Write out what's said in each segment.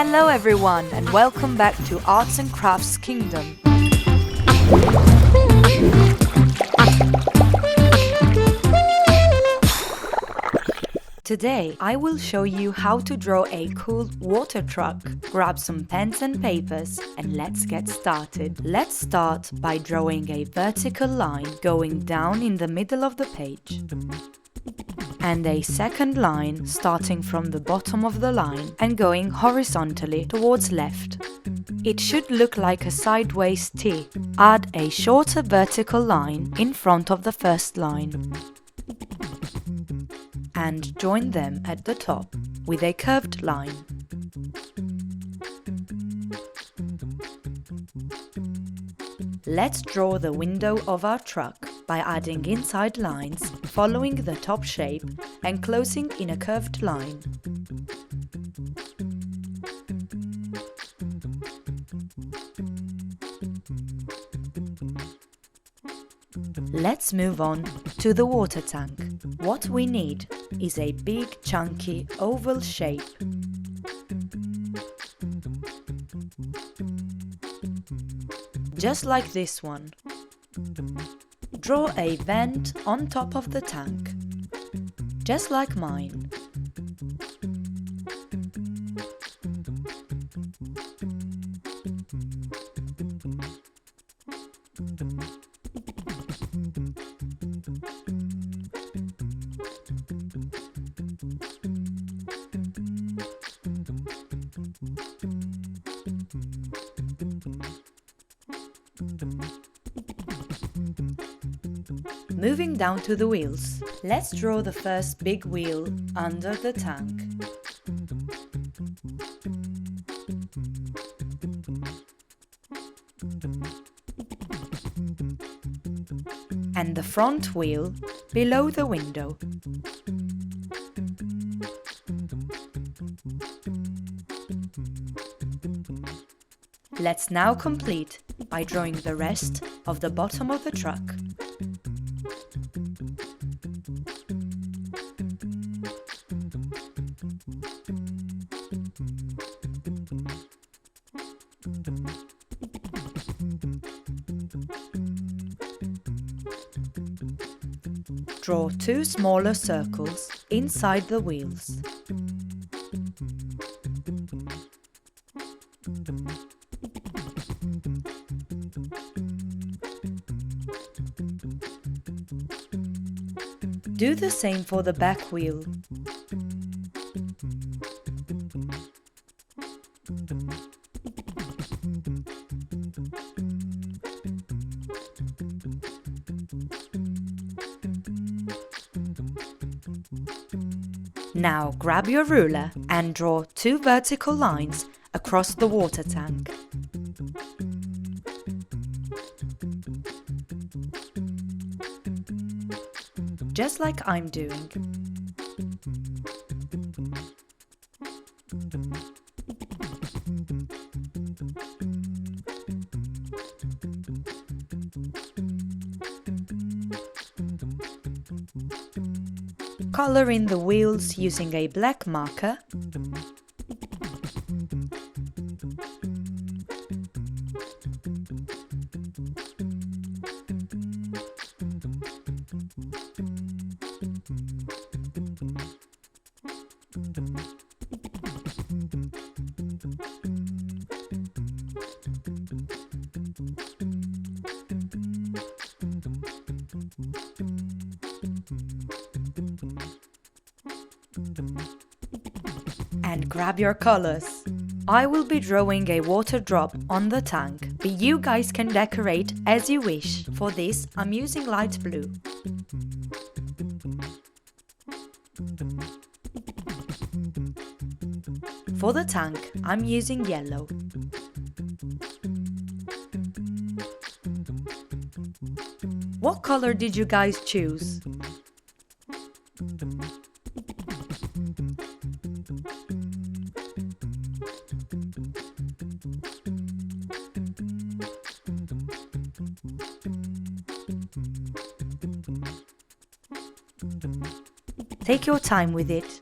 Hello everyone and welcome back to Arts and Crafts Kingdom. Today I will show you how to draw a cool water truck. Grab some pens and papers and let's get started. Let's start by drawing a vertical line going down in the middle of the page. And a second line starting from the bottom of the line and going horizontally towards left. It should look like a sideways T. Add a shorter vertical line in front of the first line. And join them at the top with a curved line. Let's draw the window of our truck by adding inside lines, following the top shape and closing in a curved line. Let's move on to the water tank. What we need is a big, chunky, oval shape. Just like this one. Draw a vent on top of the tank, just like mine. Moving down to the wheels, let's draw the first big wheel under the tank. And the front wheel below the window. Let's now complete by drawing the rest of the bottom of the truck. Draw two smaller circles inside the wheels. Do the same for the back wheel. Now grab your ruler and draw two vertical lines across the water tank. Just like I'm doing. Color in the wheels using a black marker. And grab your colors. I will be drawing a water drop on the tank, but you guys can decorate as you wish. For this, I'm using light blue. For the tank, I'm using yellow. What color did you guys choose? Take your time with it.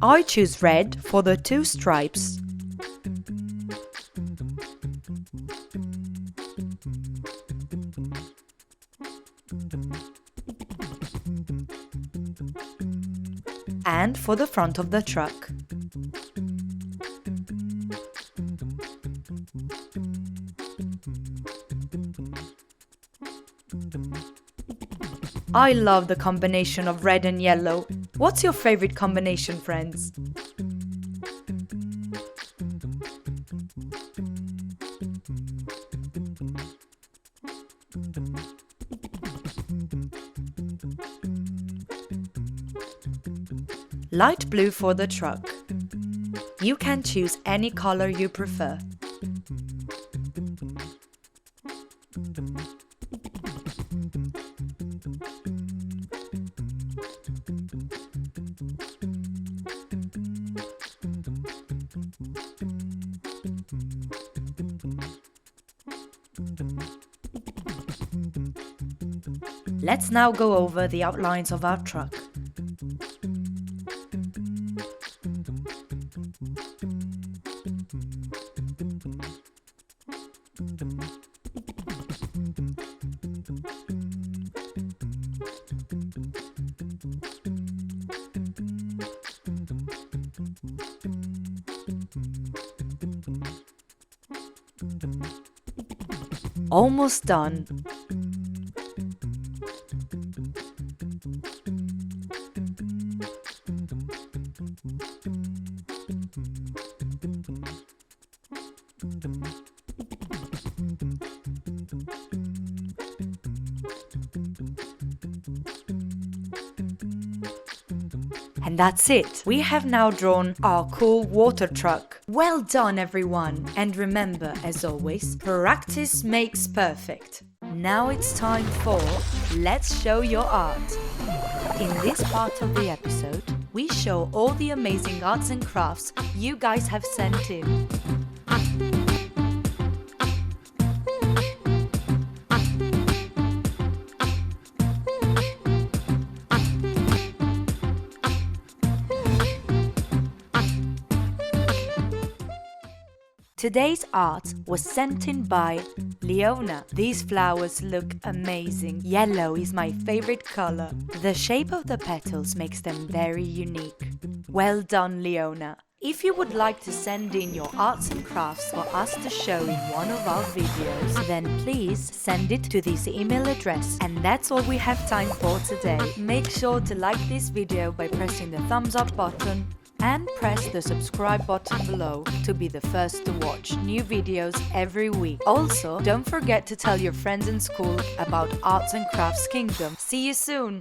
I choose red for the 2 stripes. And for the front of the truck. I love the combination of red and yellow. What's your favorite combination, friends? Light blue for the truck. You can choose any color you prefer. Let's now go over the outlines of our truck. Almost done. And that's it! We have now drawn our cool water truck. Well done, everyone! And remember, as always, practice makes perfect. Now it's time for Let's Show Your Art. In this part of the episode, we show all the amazing arts and crafts you guys have sent in. Today's art was sent in by Leona. These flowers look amazing. Yellow is my favorite color. The shape of the petals makes them very unique. Well done, Leona. If you would like to send in your arts and crafts for us to show in one of our videos, then please send it to this email address. And that's all we have time for today. Make sure to like this video by pressing the thumbs up button and press the subscribe button below to be the first to watch new videos every week. Also, don't forget to tell your friends in school about Arts and Crafts Kingdom. See you soon!